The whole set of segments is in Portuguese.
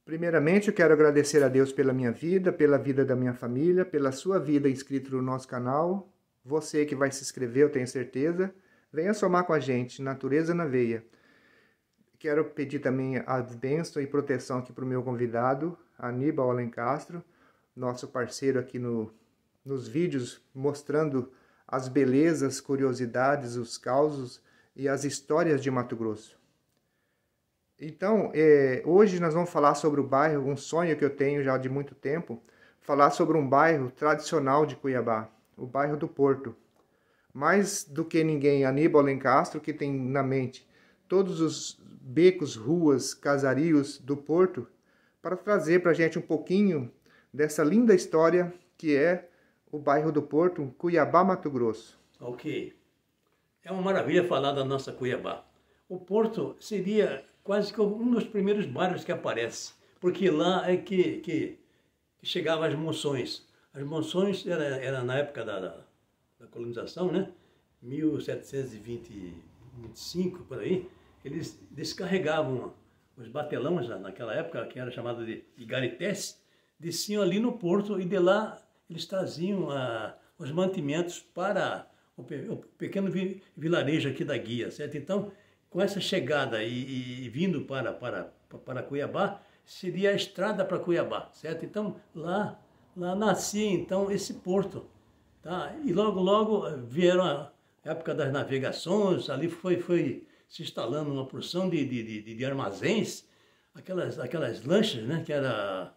Primeiramente, eu quero agradecer a Deus pela minha vida, pela vida da minha família, pela sua vida inscrito no nosso canal. Você que vai se inscrever, eu tenho certeza. Venha somar com a gente, Natureza na Veia. Quero pedir também a bênção e proteção aqui para o meu convidado, Aníbal Alencastro, nosso parceiro aqui nos vídeos, mostrando as belezas, curiosidades, os causos e as histórias de Mato Grosso. Então, hoje nós vamos falar sobre o bairro, um sonho que eu tenho já de muito tempo, falar sobre um bairro tradicional de Cuiabá, o bairro do Porto. Mais do que ninguém, Aníbal Alencastro, que tem na mente todos os becos, ruas, casarios do Porto, para trazer para a gente um pouquinho dessa linda história que é o bairro do Porto, Cuiabá, Mato Grosso. Ok. É uma maravilha falar da nossa Cuiabá. O Porto seria quase que um dos primeiros bairros que aparece, porque lá é que chegavam as monções. As monções era na época da colonização, né? 1725, por aí, eles descarregavam os batelões, naquela época, que era chamado de garités, desciam ali no porto e de lá eles traziam os mantimentos para o pequeno vilarejo aqui da Guia, certo? Então, com essa chegada e vindo para Cuiabá, seria a estrada para Cuiabá, certo? Então, lá nascia, então, esse porto, tá? E logo vieram a época das navegações, ali foi se instalando uma porção de armazéns, aquelas lanchas, né? Que era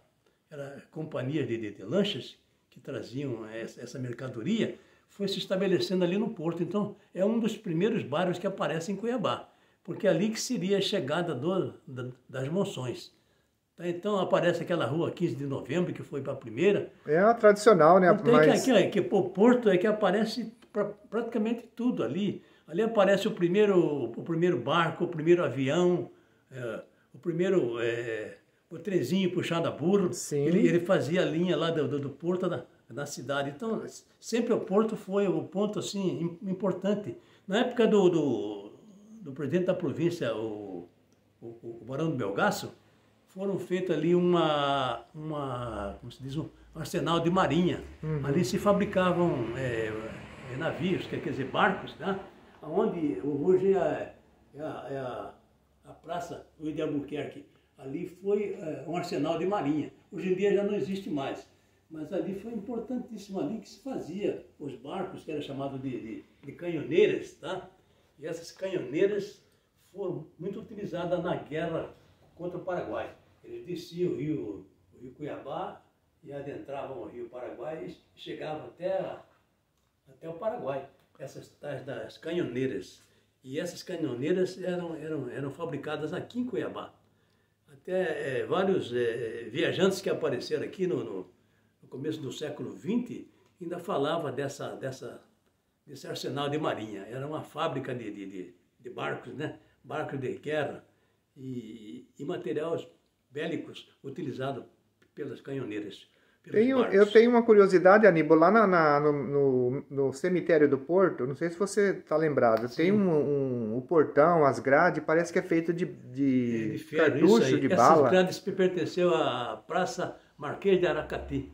companhia de lanchas que traziam essa mercadoria, foi se estabelecendo ali no porto. Então, é um dos primeiros bairros que aparece em Cuiabá, porque é ali que seria a chegada das monções. Tá, então aparece aquela rua 15 de novembro, que foi para a primeira. É a tradicional, né? Então, o Porto é que aparece praticamente tudo ali. Ali aparece o primeiro barco, o primeiro avião, o trenzinho puxado a burro. Sim. Ele fazia a linha lá do porto da cidade. Então, sempre o Porto foi um ponto assim, importante. Na época do presidente da província, o Barão do Melgaço, foram feitos ali como se diz, um arsenal de marinha. Uhum. Ali se fabricavam navios, quer dizer, barcos, né? Onde hoje é a Praça Luiz de Albuquerque. Ali foi um arsenal de marinha. Hoje em dia já não existe mais. Mas ali foi importantíssimo, ali que se fazia os barcos, que era chamado de canhoneiras, tá? E essas canhoneiras foram muito utilizadas na guerra contra o Paraguai. Eles desciam o rio Cuiabá e adentravam o rio Paraguai e chegavam até o Paraguai. Essas tais das canhoneiras. E essas canhoneiras eram fabricadas aqui em Cuiabá. Até vários viajantes que apareceram aqui no começo do século XX ainda falavam desse arsenal de marinha. Era uma fábrica de barcos, né? Barcos de guerra e materiais bélicos utilizados pelas canhoneiras. Eu tenho uma curiosidade, Aníbal, lá no cemitério do Porto, não sei se você está lembrado, sim, tem o portão, as grades, parece que é feito de cartucho, de bala. Essas grades pertenceu à Praça Marquês de Aracati,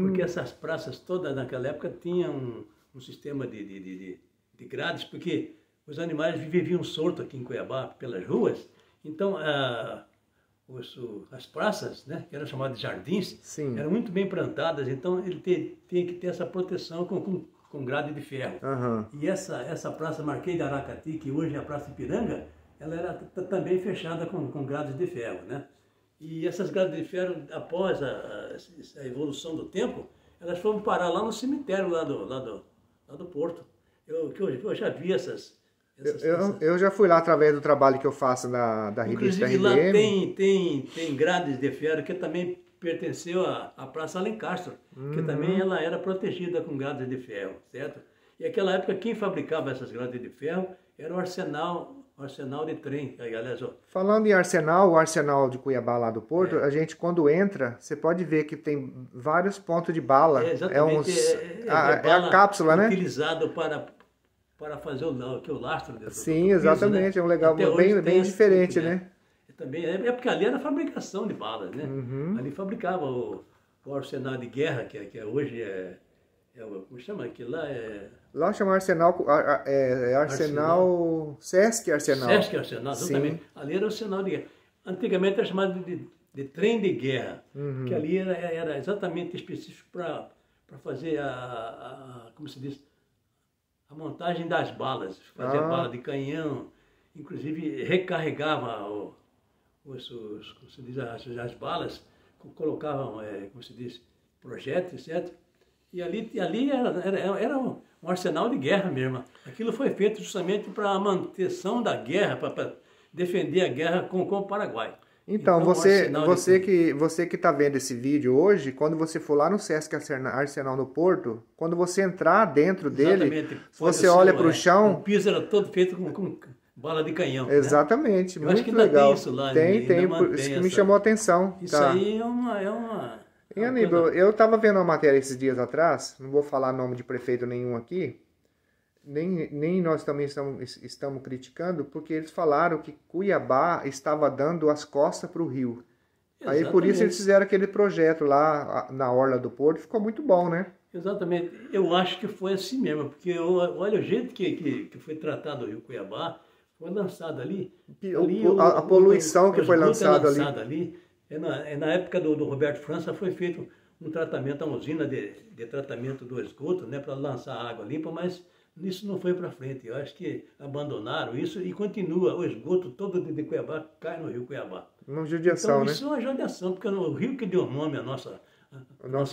porque essas praças todas naquela época tinham um sistema de grades, porque os animais viviam soltos aqui em Cuiabá, pelas ruas. Então, as praças, né, que eram chamadas de jardins, sim, eram muito bem plantadas, então ele tinha que ter essa proteção com grade de ferro. Uhum. E essa Praça Marquês de Aracati, que hoje é a Praça Ipiranga, ela era também fechada com grades de ferro, né? E essas grades de ferro, após a evolução do tempo, elas foram parar lá no cemitério lá do Porto. Eu já vi eu já fui lá através do trabalho que eu faço da revista RDM. Lá tem grades de ferro que também pertenceu à Praça Alencastro, que também ela era protegida com grades de ferro, certo? E naquela época quem fabricava essas grades de ferro era o arsenal de trem. Aliás, falando em arsenal, o arsenal de Cuiabá lá do Porto, a gente quando entra, você pode ver que tem vários pontos de bala. Exatamente. É a cápsula, né? Utilizado para fazer o lastro. Sim, exatamente. Né? É um legal bem diferente, né? também, é porque ali era fabricação de balas, né? Uhum. Ali fabricava o arsenal de guerra, hoje como chama aquilo lá? Lá chama Arsenal, Arsenal, Sesc Arsenal. Sesc Arsenal, exatamente. Sim. Ali era o arsenal de guerra. Antigamente era chamado de trem de guerra, que ali era exatamente específico para fazer como se diz, a montagem das balas, fazer bala de canhão, inclusive recarregava como se diz, as balas, colocavam, como se diz, projéteis, certo? E ali era um arsenal de guerra mesmo. Aquilo foi feito justamente para a manutenção da guerra, para defender a guerra com o Paraguai. Então, você que está vendo esse vídeo hoje, quando você for lá no Sesc Arsenal no Porto, quando você entrar dentro dele, se você olha para o chão... O piso era todo feito com bala de canhão. Exatamente, né? muito acho que ainda legal. Tem isso lá. Tem, isso que me chamou a atenção. Isso aí é uma E Aníbal, eu estava vendo uma matéria esses dias atrás, não vou falar nome de prefeito nenhum aqui, nem nós também estamos criticando, porque eles falaram que Cuiabá estava dando as costas para o Rio. Exatamente. Aí por isso eles fizeram aquele projeto lá na Orla do Porto, ficou muito bom, né? Exatamente, eu acho que foi assim mesmo, porque olha o jeito que foi tratado o Rio Cuiabá, foi lançado ali. A poluição que foi lançada ali. Na época do Roberto França foi feito um tratamento, uma usina de tratamento do esgoto, né, para lançar água limpa, mas isso não foi para frente. Eu acho que abandonaram isso e continua. O esgoto todo de Cuiabá cai no Rio Cuiabá. Uma judiação, então, isso é uma judiação, porque o rio que deu nome à nossa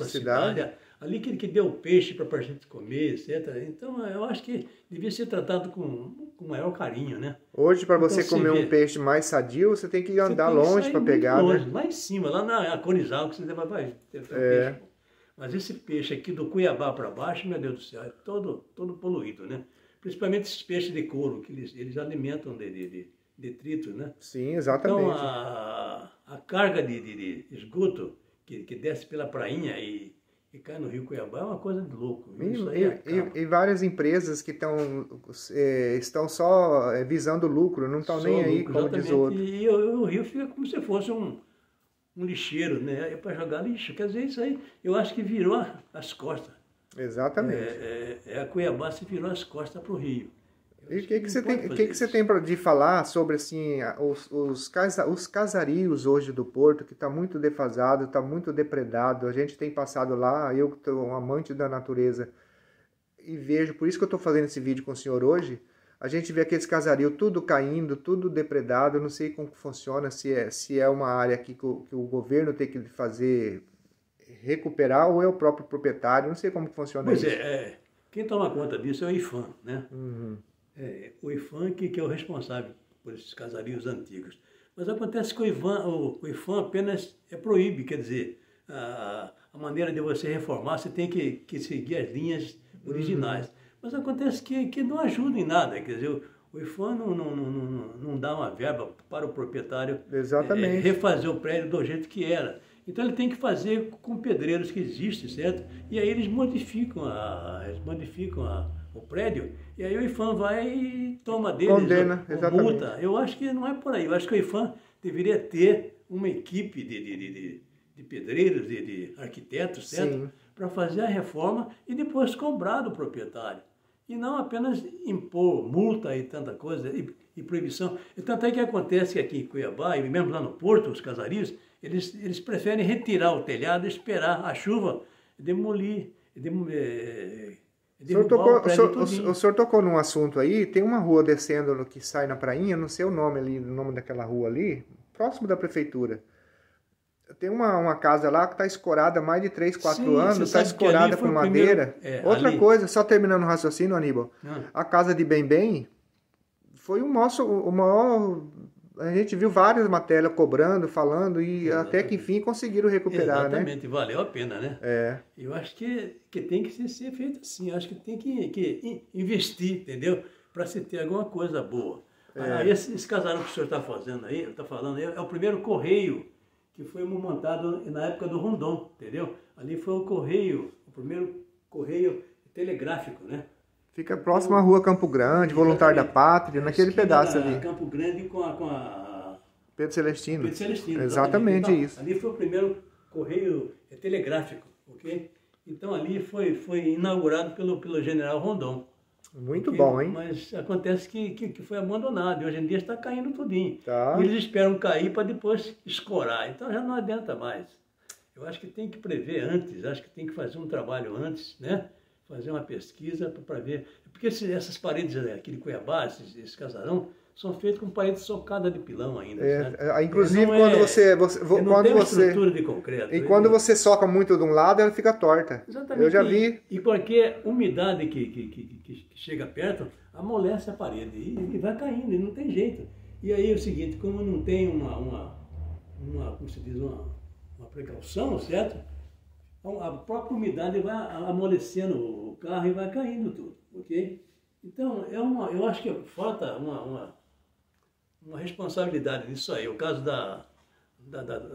cidade, ali que deu peixe para a gente comer, etc. Então, eu acho que devia ser tratado com maior carinho, né? Hoje, para você comer um peixe mais sadio, você tem que andar longe para pegar, longe, né? Lá em cima, lá na Corizal, que você vai ter peixe. Mas esse peixe aqui do Cuiabá para baixo, meu Deus do céu, é todo poluído, né? Principalmente esses peixes de couro, que eles alimentam de detritos, né? Sim, exatamente. Então, a carga de esgoto que desce pela prainha e cai no Rio Cuiabá é uma coisa de louco. E várias empresas que estão só visando lucro, não estão nem aí, como diz o outro. E o rio fica como se fosse um lixeiro, né? É para jogar lixo. Quer dizer, isso aí eu acho que virou as costas. Exatamente. A Cuiabá se virou as costas para o rio. E o que você tem de falar sobre assim, os casarios hoje do Porto, que está muito defasado, está muito depredado? A gente tem passado lá, eu que sou um amante da natureza, e vejo, por isso que eu estou fazendo esse vídeo com o senhor hoje, a gente vê aqueles casarios tudo caindo, tudo depredado, não sei como funciona, se é uma área que o governo tem que fazer, recuperar, ou é o próprio proprietário, não sei como funciona isso. Quem toma conta disso é o IPHAN, né? Uhum. O IPHAN que é o responsável por esses casarios antigos. Mas acontece que o IPHAN apenas proíbe, quer dizer, a maneira de você reformar, você tem que seguir as linhas originais. Mas acontece que não ajuda em nada, quer dizer, o IPHAN não dá uma verba para o proprietário refazer o prédio do jeito que era. Então ele tem que fazer com pedreiros que existem, certo? E aí eles modificam o prédio, e aí o IPHAN vai e toma deles, condena, exatamente. Multa. Eu acho que não é por aí. Eu acho que o IPHAN deveria ter uma equipe de pedreiros, de arquitetos, certo? Para fazer a reforma e depois cobrar do proprietário. E não apenas impor multa e tanta coisa, e proibição. E tanto é que acontece aqui em Cuiabá, e mesmo lá no Porto, os casarios, eles preferem retirar o telhado, esperar a chuva, demolir, o senhor tocou num assunto aí, tem uma rua descendo que sai na prainha, não sei o nome daquela rua ali, próximo da prefeitura. Tem uma casa lá que está escorada há mais de 3, 4 anos, está escorada por madeira. Outra coisa, só terminando o raciocínio, Aníbal, a casa de Bem foi o maior... A gente viu várias matérias cobrando, falando, e até que enfim conseguiram recuperar, Exatamente, valeu a pena, né? Eu acho que tem que ser feito assim, eu acho que tem que investir, entendeu? Para se ter alguma coisa boa. Esse casarão que o senhor está falando aí, é o primeiro correio que foi montado na época do Rondon, entendeu? Ali foi o primeiro correio telegráfico, né? Fica próximo à rua Campo Grande, Voluntário da Pátria, naquele pedaço ali. Campo Grande com a Pedro Celestino. Pedro Celestino. Exatamente então, isso. Ali foi o primeiro correio telegráfico, ok? Então ali foi inaugurado pelo general Rondon. Muito bom, hein? Mas acontece que foi abandonado e hoje em dia está caindo tudinho. Tá. E eles esperam cair para depois escorar, então já não adianta mais. Eu acho que tem que prever antes, acho que tem que fazer um trabalho antes, né? Fazer uma pesquisa para ver. Porque essas paredes aqui de Cuiabá, esse casarão, são feitos com paredes socadas de pilão ainda. Inclusive quando você quando você estrutura de concreto. E quando você soca muito de um lado, ela fica torta. Exatamente. Eu já vi. E qualquer umidade que chega perto, amolece a parede e vai caindo, e não tem jeito. E aí é o seguinte, como não tem como se diz, uma precaução, certo? A própria umidade vai amolecendo o carro e vai caindo tudo, ok? Então, eu acho que falta uma responsabilidade nisso aí. O caso da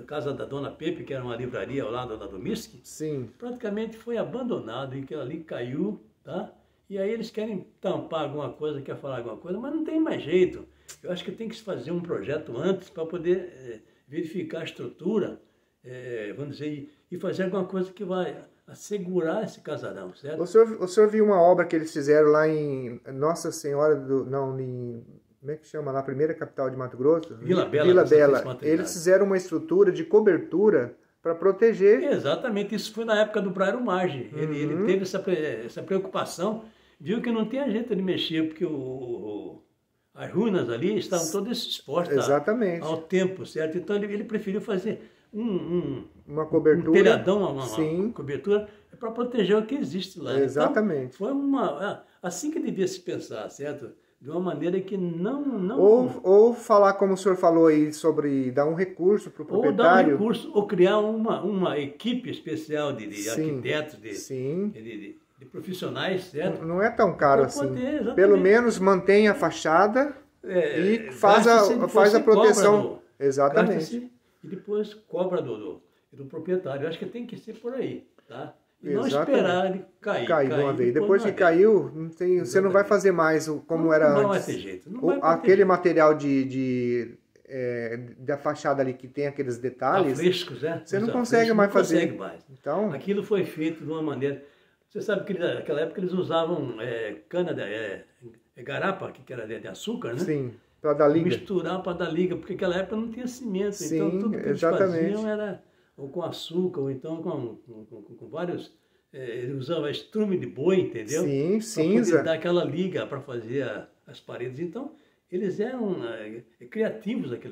casa da Dona Pepe, que era uma livraria ao lado da Domisky, sim, praticamente foi abandonado e que ali caiu, tá? E aí eles querem tampar alguma coisa, quer falar alguma coisa, mas não tem mais jeito. Eu acho que tem que se fazer um projeto antes para poder verificar a estrutura, vamos dizer, e fazer alguma coisa que vai assegurar esse casarão, certo? O senhor viu uma obra que eles fizeram lá em Nossa Senhora como é que chama lá? Primeira capital de Mato Grosso? Vila Bela. Vila Bela. Eles fizeram uma estrutura de cobertura para proteger. Exatamente, isso foi na época do Brairo Maggi. Ele teve essa preocupação, viu que não tinha jeito de mexer, porque as ruínas ali estavam todas expostas ao tempo, certo? Então ele preferiu fazer uma cobertura, um telhadão, uma cobertura, para proteger o que existe lá. Exatamente. Então, foi assim que devia se pensar, certo? De uma maneira que não... Ou falar, como o senhor falou aí, sobre dar um recurso para o proprietário. Ou dar um recurso, ou criar uma equipe especial de arquitetos, de profissionais, certo? Não é tão caro assim. Poder, pelo menos mantém a fachada e faz a proteção. Exatamente. E depois cobra do proprietário. Eu acho que tem que ser por aí, tá? E não Exatamente. esperar ele cair de uma vez. Depois que caiu, você não vai fazer mais como era antes. Não vai ter jeito. Aquele material da fachada ali que tem aqueles detalhes, frescos, né? Você não consegue mais fazer. Consegue mais. Então, aquilo foi feito de uma maneira... Você sabe que naquela época eles usavam cana, garapa, que era de açúcar, né? Sim, para dar liga. Misturar para dar liga, porque naquela época não tinha cimento. Sim, então tudo que eles faziam era ou com açúcar, ou então com vários... Ele usava estrume de boi, entendeu? Sim, cinza. Para poder dar aquela liga para fazer as paredes. Então, eles eram criativos, aqueles